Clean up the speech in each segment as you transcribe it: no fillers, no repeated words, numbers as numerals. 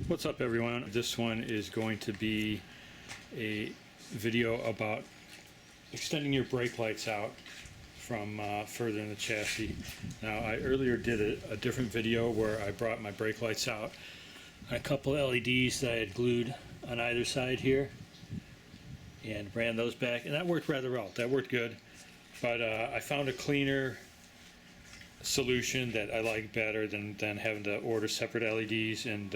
What's up, everyone? This one is going to be a video about extending your brake lights out from further in the chassis. Now, I earlier did a different video where I brought my brake lights out on a couple LEDs that I had glued on either side here and ran those back, and that worked rather well. That worked good, but I found a cleaner solution that I like better than having to order separate LEDs and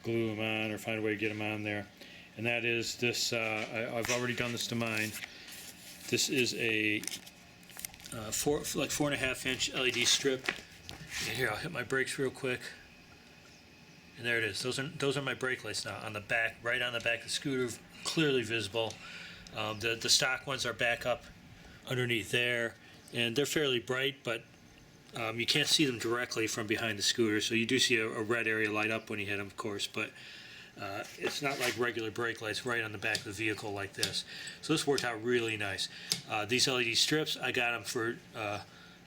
glue them on or find a way to get them on there. And that is this, I've already done this to mine. This is a 4.5 inch LED strip. And here, I'll hit my brakes real quick. And there it is. Those are my brake lights now on the back, right on the back of the scooter, clearly visible. The stock ones are back up underneath there, and they're fairly bright, but you can't see them directly from behind the scooter, so you do see a red area light up when you hit them, of course, but it's not like regular brake lights right on the back of the vehicle like this. So this worked out really nice. These LED strips, I got them for,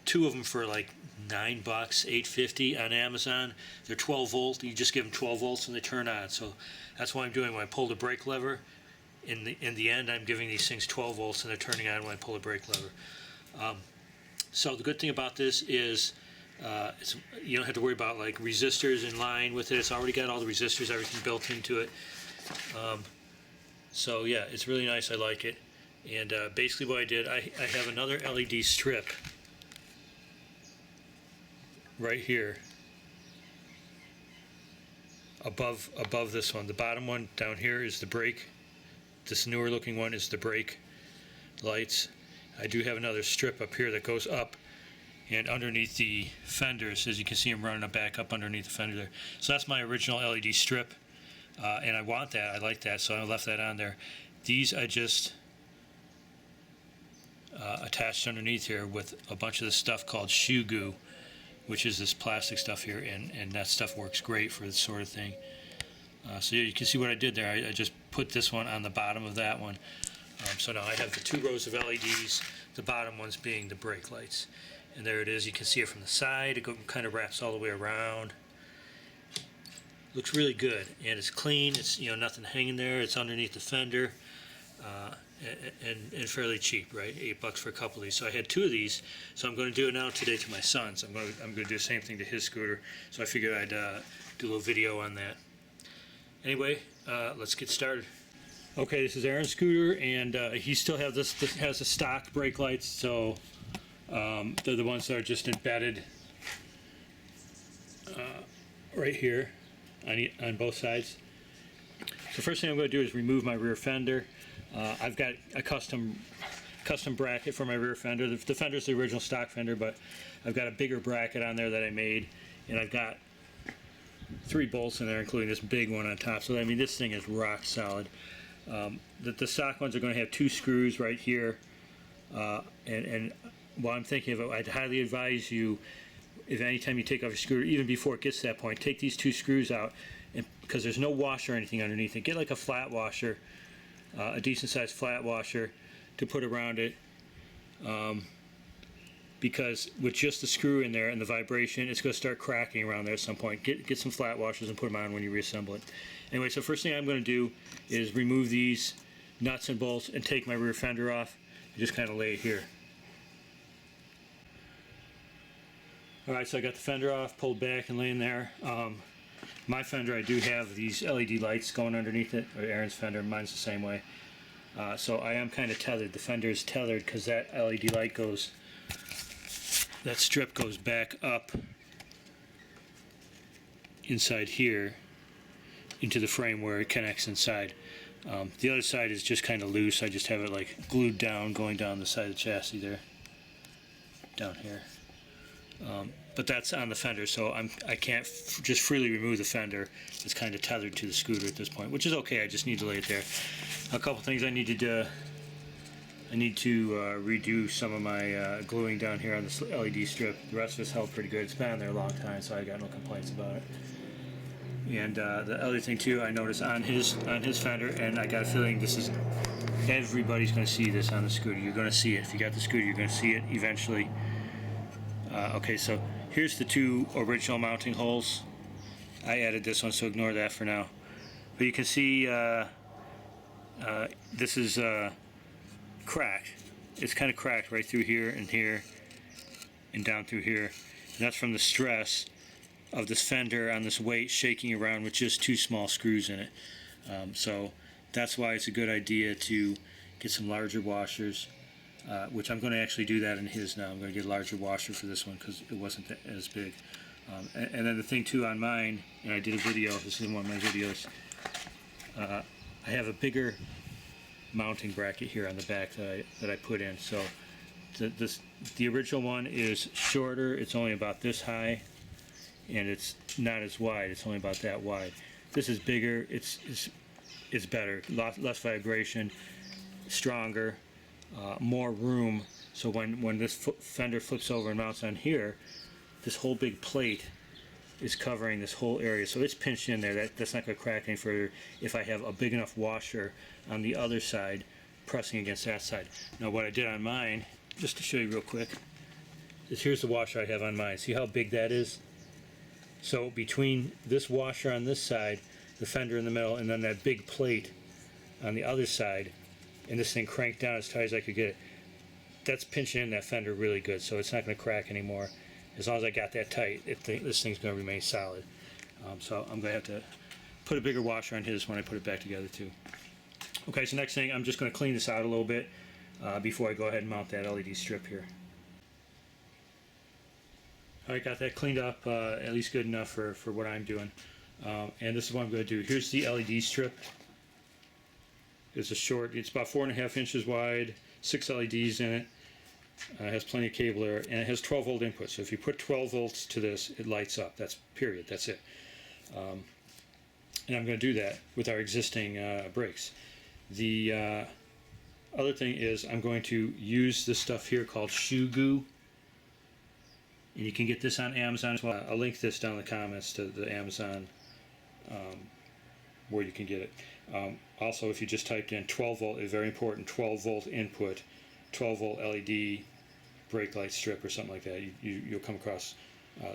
two of them for like $9, $8.50 on Amazon. They're 12 volt, you just give them 12 volts and they turn on. So that's what I'm doing when I pull the brake lever. In the end, I'm giving these things 12 volts and they're turning on when I pull the brake lever. So the good thing about this is you don't have to worry about like resistors in line with it. It's already got all the resistors, everything built into it. So yeah, it's really nice. I like it. And basically what I did, I have another LED strip right here above this one. The bottom one down here is the brake. This newer looking one is the brake lights. I do have another strip up here that goes up and underneath the fenders, as you can see them running back up underneath the fender there. So that's my original LED strip, and I want that, I like that, so I left that on there. These I just attached underneath here with a bunch of this stuff called shoe goo, which is this plastic stuff here, and that stuff works great for this sort of thing. So yeah, you can see what I did there. I just put this one on the bottom of that one. So now I have the two rows of LEDs, the bottom ones being the brake lights. And there it is. You can see it from the side. It kind of wraps all the way around. Looks really good, and it's clean. It's, you know, nothing hanging there. It's underneath the fender, and fairly cheap, right? $8 for a couple of these. So I had two of these. So I'm going to do it now today to my son. So I'm going to do the same thing to his scooter. So I figured I'd do a little video on that. Anyway, let's get started. Okay, this is Aaron's scooter, and he still has this has the stock brake lights, so they're the ones that are just embedded right here on both sides. So first thing I'm going to do is remove my rear fender. I've got a custom bracket for my rear fender. The fender's the original stock fender, but I've got a bigger bracket on there that I made, and I've got 3 bolts in there, including this big one on top. So I mean, this thing is rock solid. The stock ones are going to have 2 screws right here, and while I'm thinking of it, I'd highly advise you, if anytime you take off your scooter, even before it gets to that point, take these 2 screws out, and because there's no washer or anything underneath it, get like a flat washer, a decent sized flat washer to put around it, because with just the screw in there and the vibration, it's going to start cracking around there at some point. Get some flat washers and put them on when you reassemble it. Anyway, so first thing I'm going to do is remove these nuts and bolts and take my rear fender off and just kind of lay it here. Alright, so I got the fender off, pulled back and laying there. My fender, I do have these LED lights going underneath it, or Aaron's fender, mine's the same way. So I am kind of tethered. The fender is tethered because that LED light goes, that strip goes back up inside here into the frame where it connects inside. The other side is just kind of loose. I just have it like glued down, going down the side of the chassis there, down here. But that's on the fender, so I can't just freely remove the fender. It's kind of tethered to the scooter at this point, which is okay. I just need to lay it there. A couple things I need to do. I need to redo some of my gluing down here on this LED strip. The rest of it's held pretty good. It's been on there a long time, so I got no complaints about it. And the other thing too, I noticed on his fender, and I got a feeling this is, everybody's going to see this on the scooter. You're going to see it. If you got the scooter, you're going to see it eventually. Okay, so here's the 2 original mounting holes I added this one, so ignore that for now. But you can see this is cracked. It's kind of cracked right through here and down through here. And that's from the stress of this fender on this weight shaking around with just 2 small screws in it. So that's why it's a good idea to get some larger washers, which I'm going to actually do that in his now. I'm going to get a larger washer for this one because it wasn't as big. And then the thing too on mine, and I did a video, this is one of my videos, I have a bigger mounting bracket here on the back that I put in. So the original one is shorter, it's only about this high, and it's not as wide, it's only about that wide. This is bigger, it's better, less vibration, stronger, more room, so when this fender flips over and mounts on here, this whole big plate is covering this whole area, so it's pinched in there. That's not going to crack any further if I have a big enough washer on the other side pressing against that side. Now what I did on mine, just to show you real quick, is here's the washer I have on mine. See how big that is? So between this washer on this side, the fender in the middle, and then that big plate on the other side, and this thing cranked down as tight as I could get it, that's pinching in that fender really good, so it's not going to crack anymore. As long as I got that tight, this thing's going to remain solid. So I'm going to have to put a bigger washer on his when I put it back together too. Okay, so next thing, I'm just going to clean this out a little bit before I go ahead and mount that LED strip here. Alright, got that cleaned up, at least good enough for what I'm doing. And this is what I'm going to do. Here's the LED strip. It's about 4.5 inches wide, 6 LEDs in it. It has plenty of cable there, and it has 12 volt input. So if you put 12 volts to this, it lights up. That's period. That's it. And I'm going to do that with our existing brakes. The other thing is I'm going to use this stuff here called shoe goo, and you can get this on Amazon as well. I'll link this down in the comments to the Amazon where you can get it. Also, if you just typed in 12 volt, it's very important, 12 volt input, 12 volt LED brake light strip or something like that, you'll come across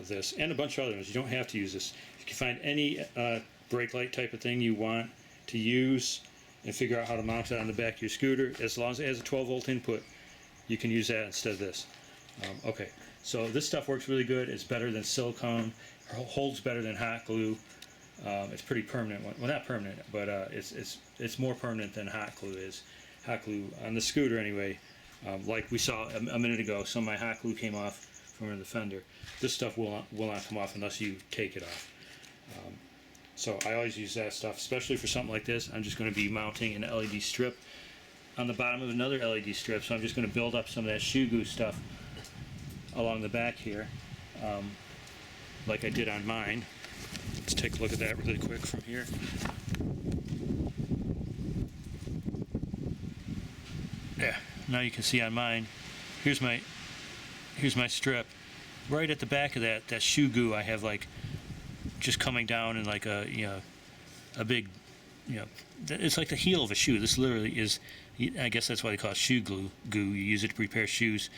this and a bunch of other ones. You don't have to use this. If you can find any brake light type of thing you want to use and figure out how to mount it on the back of your scooter, as long as it has a 12 volt input, you can use that instead of this. Okay, so this stuff works really good. It's better than silicone, holds better than hot glue. It's pretty permanent. Well, not permanent, but it's more permanent than hot glue is. Hot glue on the scooter anyway. Like we saw a minute ago, some of my hot glue came off from the fender. This stuff will not come off unless you take it off. So I always use that stuff, especially for something like this. I'm just going to be mounting an LED strip on the bottom of another LED strip, so I'm just going to build up some of that shoe goo stuff along the back here, like I did on mine. Let's take a look at that really quick from here. Yeah, now you can see on mine, here's my strip. Right at the back of that shoe goo, I have like just coming down in like a big, it's like the heel of a shoe. This literally is, I guess that's why they call it shoe goo. You use it to repair shoes,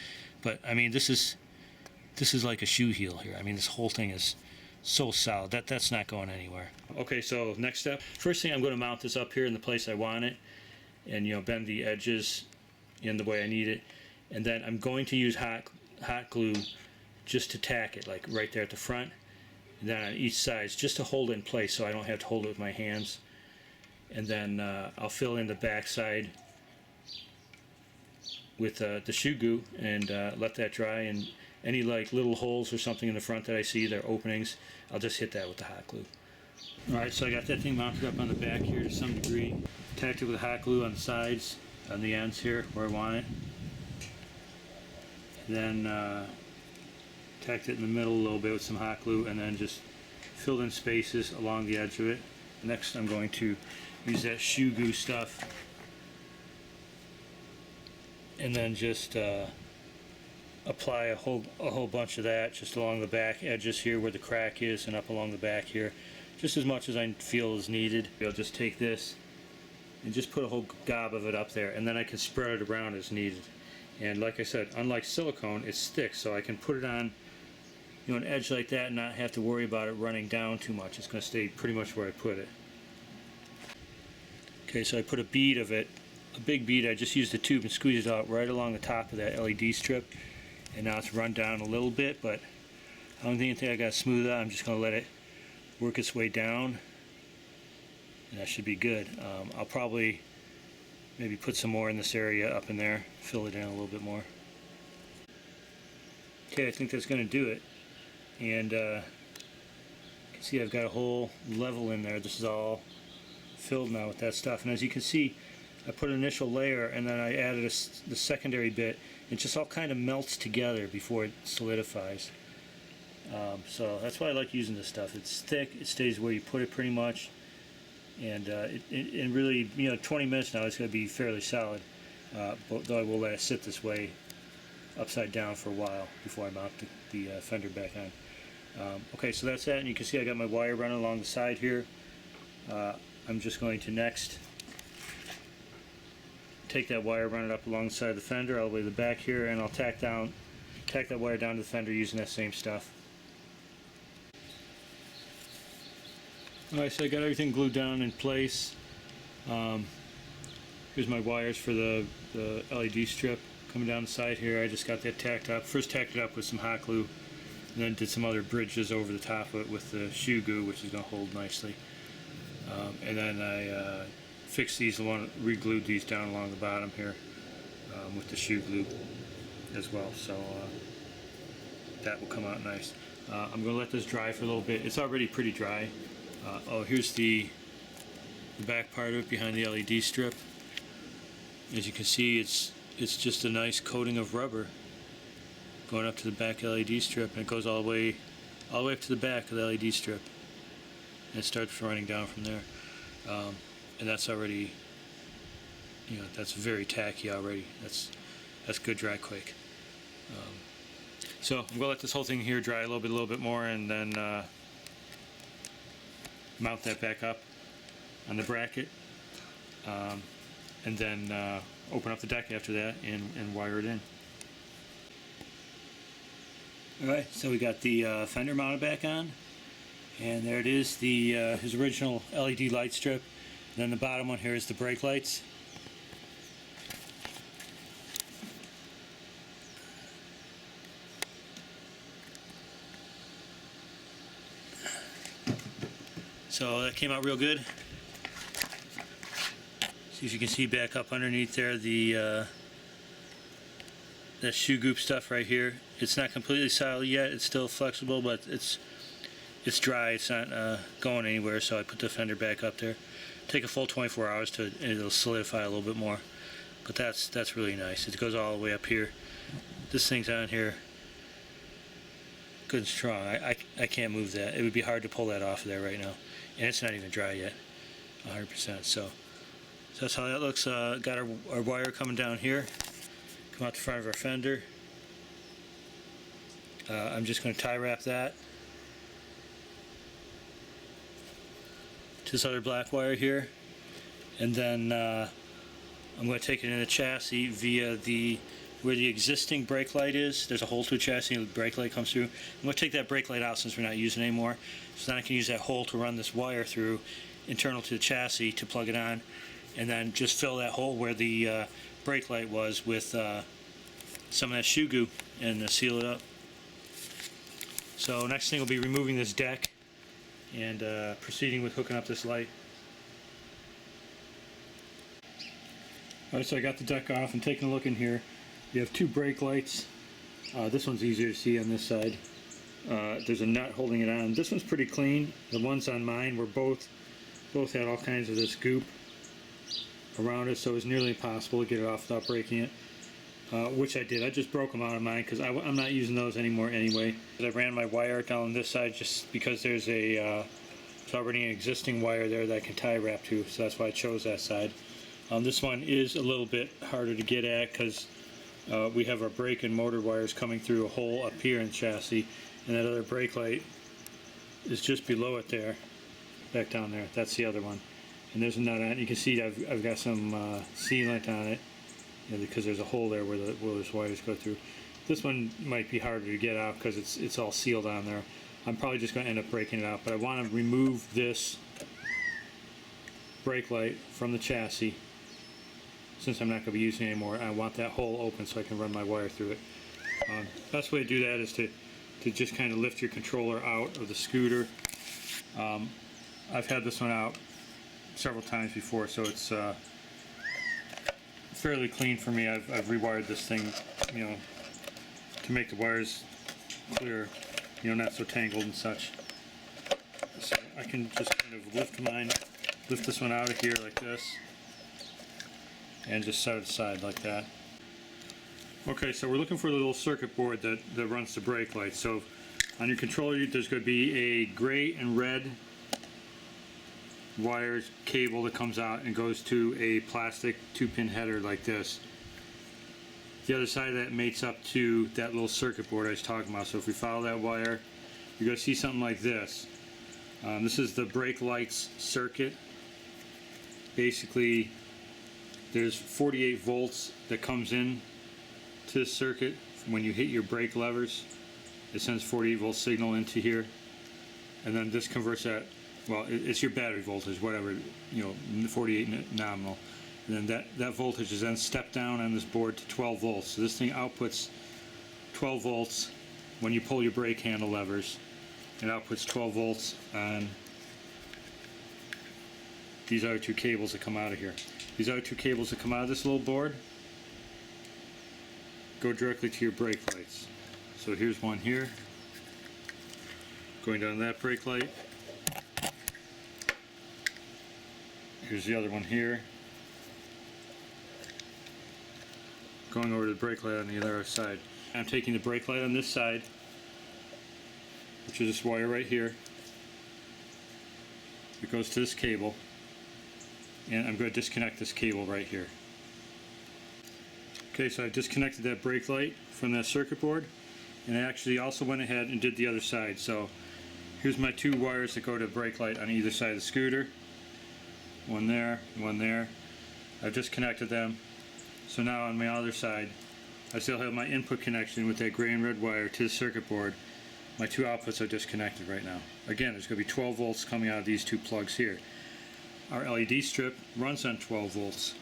but I mean this is like a shoe heel here. I mean this whole thing is so solid that's not going anywhere. Okay, so next step. First thing, I'm going to mount this up here in the place I want it, and bend the edges in the way I need it, and then I'm going to use hot glue just to tack it, like right there at the front, and then on each side, just to hold it in place so I don't have to hold it with my hands. And then I'll fill in the back side with the shoe goo and let that dry, and any like little holes or something in the front that I see, there are openings, I'll just hit that with the hot glue. Alright, so I got that thing mounted up on the back here to some degree, tacked it with hot glue on the sides, on the ends here where I want it, and then tacked it in the middle a little bit with some hot glue, and then just filled in spaces along the edge of it. Next I'm going to use that shoe goo stuff and then just apply a whole bunch of that just along the back edges here where the crack is, and up along the back here, just as much as I feel is needed. I'll just take this and just put a whole gob of it up there, and then I can spread it around as needed. And like I said, unlike silicone, it's thick, so I can put it on you know, an edge like that and not have to worry about it running down too much. It's going to stay pretty much where I put it. Okay, so I put a bead of it, a big bead. I just used the tube and squeezed it out right along the top of that LED strip, and now it's run down a little bit, but I don't think I got to smooth it out. I'm just going to let it work its way down, and that should be good. I'll probably maybe put some more in this area up in there, fill it in a little bit more. Okay, I think that's going to do it. And you can see I've got a whole level in there. This is all filled now with that stuff. And as you can see, I put an initial layer and then I added the secondary bit. It just all kind of melts together before it solidifies. So that's why I like using this stuff. It's thick, it stays where you put it pretty much. And it really, you know, 20 minutes now it's going to be fairly solid. Though I will let it sit this way upside down for a while before I mount the fender back on. Okay, so that's that, and you can see I got my wire running along the side here. I'm just going to next take that wire, run it up along the side of the fender all the way to the back here, and I'll tack that wire down to the fender using that same stuff. Alright, so I got everything glued down in place. Here's my wires for the LED strip coming down the side here. I just got that tacked up. First tacked it up with some hot glue, and then did some other bridges over the top of it with the shoe glue, which is going to hold nicely. And then I fixed these, re-glued these down along the bottom here with the shoe glue as well. So that will come out nice. I'm going to let this dry for a little bit. It's already pretty dry. Oh, here's the back part of it behind the LED strip. As you can see, it's just a nice coating of rubber going up to the back LED strip, and it goes all the way up to the back of the LED strip, and it starts running down from there. And that's already, you know, that's very tacky already. That's good dry quick. So I'm going to let this whole thing here dry a little bit more, and then mount that back up on the bracket, and then open up the deck after that and wire it in. Alright, so we got the fender mounted back on, and there it is, his original LED light strip. And then the bottom one here is the brake lights. So that came out real good. See if you can see back up underneath there that shoe goop stuff right here. It's not completely solid yet. It's still flexible, but it's dry. It's not going anywhere. So I put the fender back up there. Take a full 24 hours and it'll solidify a little bit more. But that's really nice. It goes all the way up here. This thing's on here good and strong. I can't move that. It would be hard to pull that off of there right now. And it's not even dry yet, 100%. So that's how that looks. Got our wire coming down here. Come out the front of our fender. I'm just going to tie wrap that to this other black wire here, and then I'm going to take it in the chassis via where the existing brake light is. There's a hole to the chassis and the brake light comes through. I'm going to take that brake light out since we're not using it anymore, so then I can use that hole to run this wire through internal to the chassis to plug it on, and then just fill that hole where the brake light was with some of that shoe goo and seal it up. So next thing will be removing this deck and proceeding with hooking up this light. Alright, so I got the deck off and taking a look in here. You have two brake lights. This one's easier to see on this side. There's a nut holding it on. This one's pretty clean. The ones on mine were both had all kinds of this goop around it, so it was nearly impossible to get it off without breaking it. Which I did. I just broke them out of mine because I'm not using those anymore anyway. I ran my wire down this side just because there's already an existing wire there that I can tie wrap to, so that's why I chose that side. This one is a little bit harder to get at because we have our brake and motor wires coming through a hole up here in the chassis, and that other brake light is just below it there, back down there. That's the other one. And there's a nut on it. You can see I've got some sealant on it, because there's a hole there where those wires go through. This one might be harder to get out because it's all sealed on there. I'm probably just going to end up breaking it out, but I want to remove this brake light from the chassis since I'm not going to be using it anymore. I want that hole open so I can run my wire through it. Best way to do that is to just kind of lift your controller out of the scooter. I've had this one out several times before, so it's fairly clean for me. I've rewired this thing, you know, to make the wires clear, you know, not so tangled and such. So I can just kind of lift this one out of here like this, and just set it aside like that. Okay, so we're looking for the little circuit board that runs the brake light. So on your controller, there's going to be a gray and red wires cable that comes out and goes to a plastic 2-pin header like this. The other side of that mates up to that little circuit board I was talking about. So if we follow that wire, you're going to see something like this. This is the brake lights circuit. Basically, there's 48 volts that comes in to this circuit. When you hit your brake levers, it sends 48 volt signal into here, and then this converts that, well, it's your battery voltage, whatever, you know, 48 nominal, and then that voltage is then stepped down on this board to 12 volts. So this thing outputs 12 volts when you pull your brake handle levers. It outputs 12 volts on these other two cables that come out of here. These other two cables that come out of this little board go directly to your brake lights. So here's one here, going down that brake light. Here's the other one here, going over to the brake light on the other side. I'm taking the brake light on this side, which is this wire right here. It goes to this cable, and I'm going to disconnect this cable right here. Okay, so I disconnected that brake light from that circuit board, and I actually also went ahead and did the other side. So here's my two wires that go to the brake light on either side of the scooter. One there, one there. I've disconnected them. So now on my other side, I still have my input connection with that gray and red wire to the circuit board. My two outputs are disconnected right now. Again, there's going to be 12 volts coming out of these two plugs here. Our LED strip runs on 12 volts.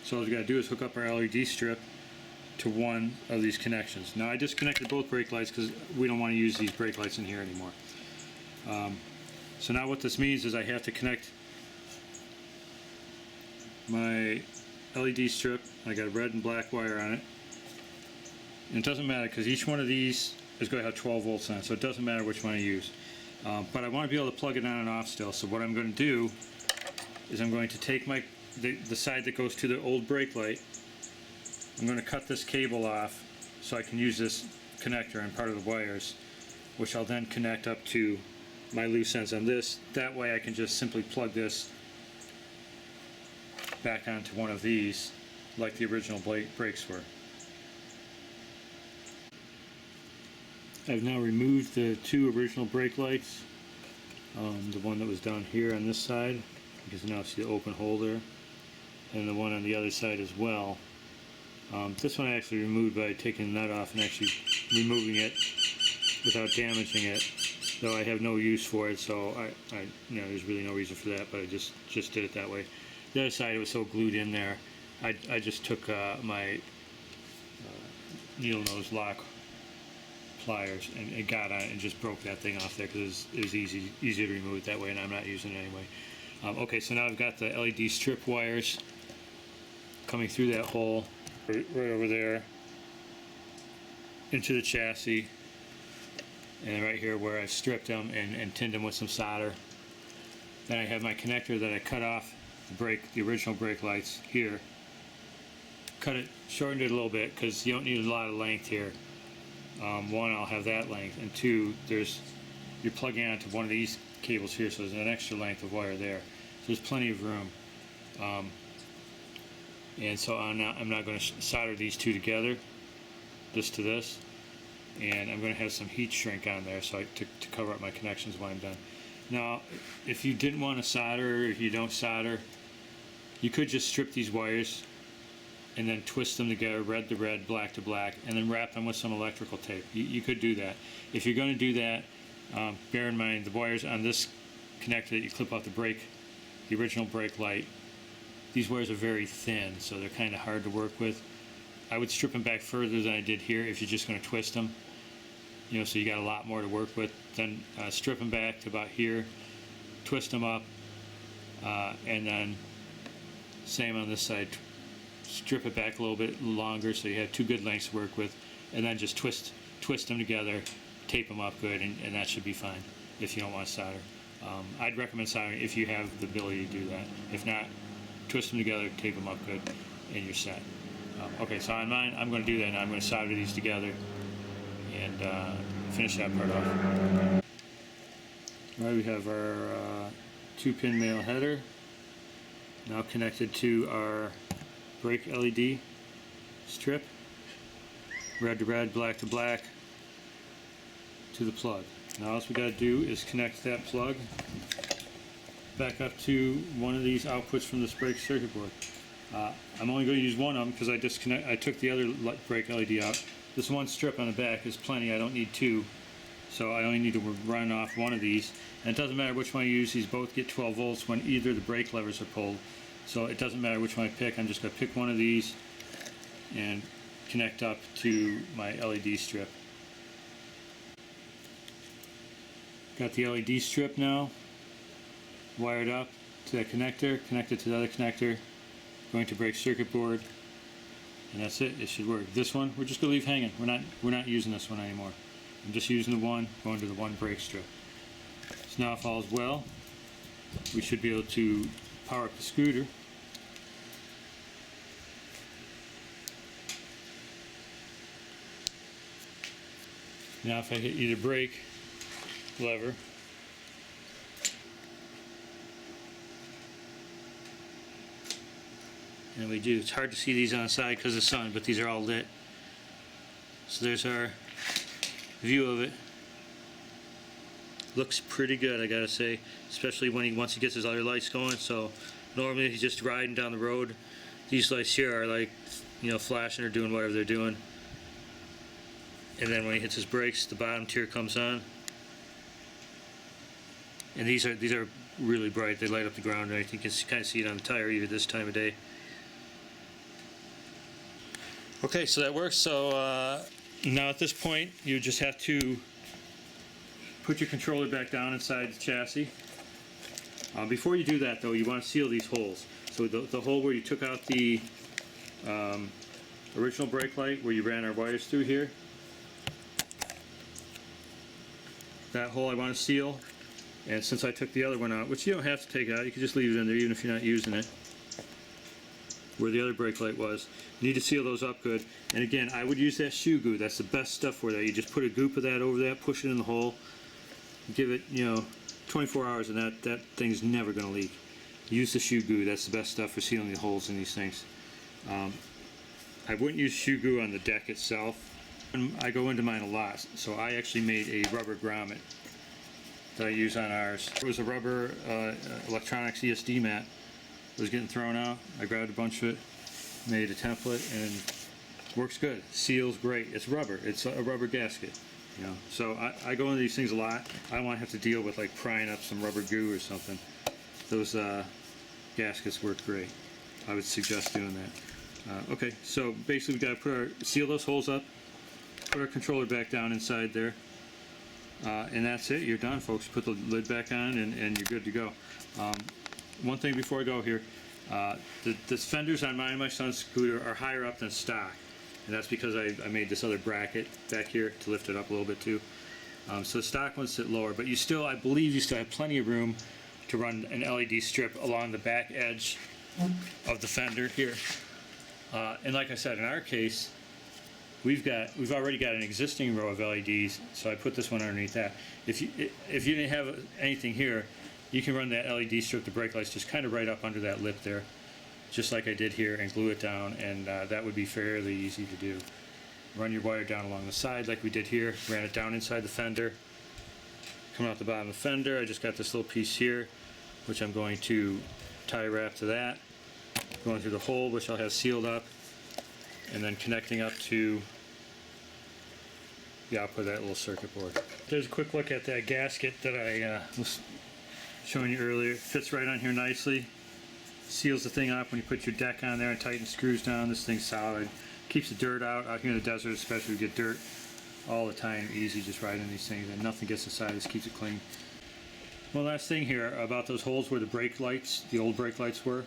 So all we got to do is hook up our LED strip to one of these connections. Now I disconnected both brake lights because we don't want to use these brake lights in here anymore. So now what this means is I have to connect my LED strip. I got a red and black wire on it. And it doesn't matter because each one of these is going to have 12 volts on it, so it doesn't matter which one I use. But I want to be able to plug it on and off still. So what I'm going to do is I'm going to take the side that goes to the old brake light. I'm going to cut this cable off so I can use this connector and part of the wires, which I'll then connect up to my loose ends on this. That way I can just simply plug this back onto one of these like the original brakes were. I've now removed the two original brake lights, the one that was down here on this side, because now see the open holder, and the one on the other side as well. This one I actually removed by taking the nut off and actually removing it without damaging it, though I have no use for it, so you know, there's really no reason for that, but I just did it that way. The other side, it was so glued in there, I just took my needle nose lock pliers and got on it and just broke that thing off there because it was easy to remove it that way, and I'm not using it anyway. Okay, so now I've got the LED strip wires coming through that hole right over there into the chassis, and right here where I've stripped them and tinned them with some solder. Then I have my connector that I cut off the original brake lights here. Shortened it a little bit because you don't need a lot of length here. One, I'll have that length, and two, you're plugging onto one of these cables here, so there's an extra length of wire there. So there's plenty of room. And so I'm not going to solder these two together, this to this, and I'm going to have some heat shrink on there so to cover up my connections when I'm done. Now, if you didn't want to solder, or if you don't solder, you could just strip these wires and then twist them together, red to red, black to black, and then wrap them with some electrical tape. You could do that. If you're going to do that, bear in mind the wires on this connector that you clip off the original brake light, these wires are very thin, so they're kind of hard to work with. I would strip them back further than I did here if you're just going to twist them. So you got a lot more to work with. Then strip them back to about here, twist them up, and then same on this side. Strip it back a little bit longer so you have two good lengths to work with, and then just twist them together, tape them up good, and that should be fine if you don't want to solder. I'd recommend soldering if you have the ability to do that. If not, twist them together, tape them up good, and you're set. Okay, so on mine, I'm going to do that now. I'm going to solder these together and finish that part off. All right, we have our 2-pin male header now connected to our brake LED strip, red to red, black to black, to the plug. Now all we got to do is connect that plug back up to one of these outputs from this brake circuit board. I'm only going to use one of them because I took the other brake LED out. This one strip on the back is plenty. I don't need two, so I only need to run off one of these. And it doesn't matter which one I use. These both get 12 volts when either the brake levers are pulled. So it doesn't matter which one I pick. I'm just going to pick one of these and connect up to my LED strip. Got the LED strip now wired up to that connector, connected to the other connector, going to brake circuit board, and that's it. It should work. This one we're just going to leave hanging. We're not using this one anymore. I'm just using the one, going to the one brake strip. So now if all's well, we should be able to power up the scooter. Now if I hit either brake lever, and we do, it's hard to see these on the side because of the sun, but these are all lit. So there's our view of it. Looks pretty good, I gotta say, especially once he gets his other lights going. So normally if he's just riding down the road, these lights here are like, flashing or doing whatever they're doing. And then when he hits his brakes, the bottom tier comes on. And these are really bright. They light up the ground, and you can kind of see it on the tire even this time of day. Okay, so that works. So now at this point, you just have to put your controller back down inside the chassis. Before you do that, though, you want to seal these holes. So the hole where you took out the original brake light, where you ran our wires through here, that hole I want to seal. And since I took the other one out, which you don't have to take out, you can just leave it in there even if you're not using it, where the other brake light was, you need to seal those up good. And again, I would use that shoe goo. That's the best stuff for that. You just put a goop of that over that, push it in the hole, give it 24 hours, and that thing's never going to leak. Use the shoe goo. That's the best stuff for sealing the holes in these things. I wouldn't use shoe goo on the deck itself. I go into mine a lot, so I actually made a rubber grommet that I use on ours. It was a rubber electronics ESD mat that was getting thrown out. I grabbed a bunch of it, made a template, and works good. Seals great. It's rubber. It's a rubber gasket. So I go into these things a lot. I don't want to have to deal with like prying up some rubber goo or something. Those gaskets work great. I would suggest doing that. Okay, so basically we got to seal those holes up, put our controller back down inside there, and that's it. You're done, folks. Put the lid back on, and you're good to go. One thing before I go here, the fenders on mine and my son's scooter are higher up than stock, and that's because I made this other bracket back here to lift it up a little bit too. So the stock ones sit lower, but I believe you still have plenty of room to run an LED strip along the back edge of the fender here. And like I said, in our case, we've already got an existing row of LEDs, so I put this one underneath that. If you didn't have anything here, you can run that LED strip, the brake lights, just kind of right up under that lip there, just like I did here, and glue it down, and that would be fairly easy to do. Run your wire down along the side like we did here, ran it down inside the fender, coming out the bottom of the fender. I just got this little piece here, which I'm going to tie wrap to that, going through the hole, which I'll have sealed up, and then connecting up to the output of that little circuit board. There's a quick look at that gasket that I was showing you earlier. It fits right on here nicely. Seals the thing up when you put your deck on there and tighten screws down. This thing's solid. Keeps the dirt out here in the desert, especially. We get dirt all the time, easy just riding these things, and nothing gets inside. This keeps it clean. One last thing here about those holes where the brake lights, the old brake lights were.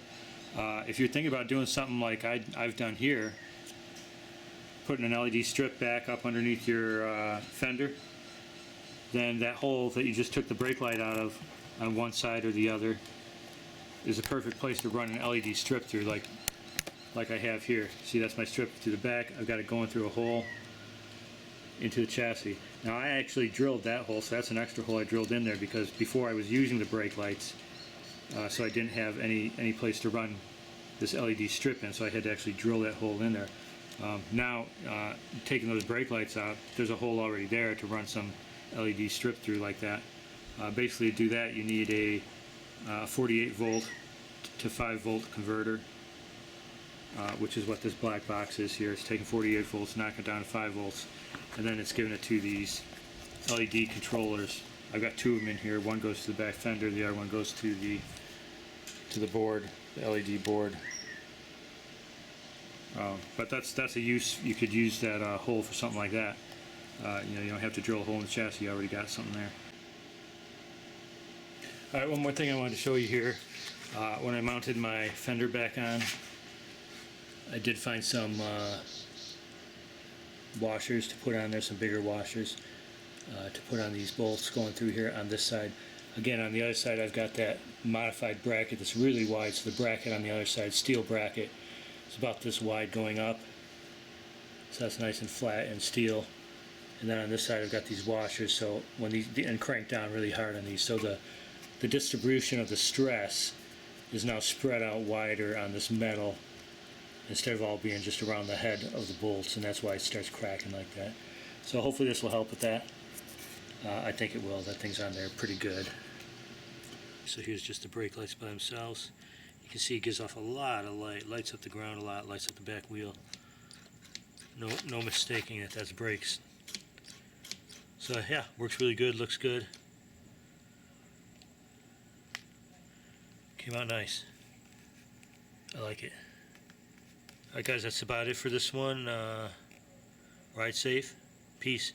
If you're thinking about doing something like I've done here, putting an LED strip back up underneath your fender, then that hole that you just took the brake light out of on one side or the other is a perfect place to run an LED strip through, like I have here. See, that's my strip through the back. I've got it going through a hole into the chassis. Now I actually drilled that hole, so that's an extra hole I drilled in there because before I was using the brake lights, so I didn't have any place to run this LED strip in, so I had to actually drill that hole in there. Now, taking those brake lights out, there's a hole already there to run some LED strip through like that. Basically, to do that, you need a 48 volt to 5 volt converter, which is what this black box is here. It's taking 48 volts, knocking it down to 5 volts, and then it's giving it to these LED controllers. I've got two of them in here. One goes to the back fender, the other one goes to the board, the LED board. But that's a use. You could use that hole for something like that. You don't have to drill a hole in the chassis. You already got something there. All right, one more thing I wanted to show you here. When I mounted my fender back on, I did find some washers to put on there, some bigger washers to put on these bolts going through here on this side. Again, on the other side, I've got that modified bracket that's really wide, so the bracket on the other side, steel bracket, is about this wide going up. So that's nice and flat and steel. And then on this side, I've got these washers, so when these, and crank down really hard on these, so the distribution of the stress is now spread out wider on this metal instead of all being just around the head of the bolts, and that's why it starts cracking like that. So hopefully this will help with that. I think it will. That thing's on there pretty good. So here's just the brake lights by themselves. You can see it gives off a lot of light. Lights up the ground a lot, lights up the back wheel. No mistaking it, that's brakes. So yeah, works really good, looks good. Came out nice. I like it. Alright guys, that's about it for this one. Ride safe. Peace.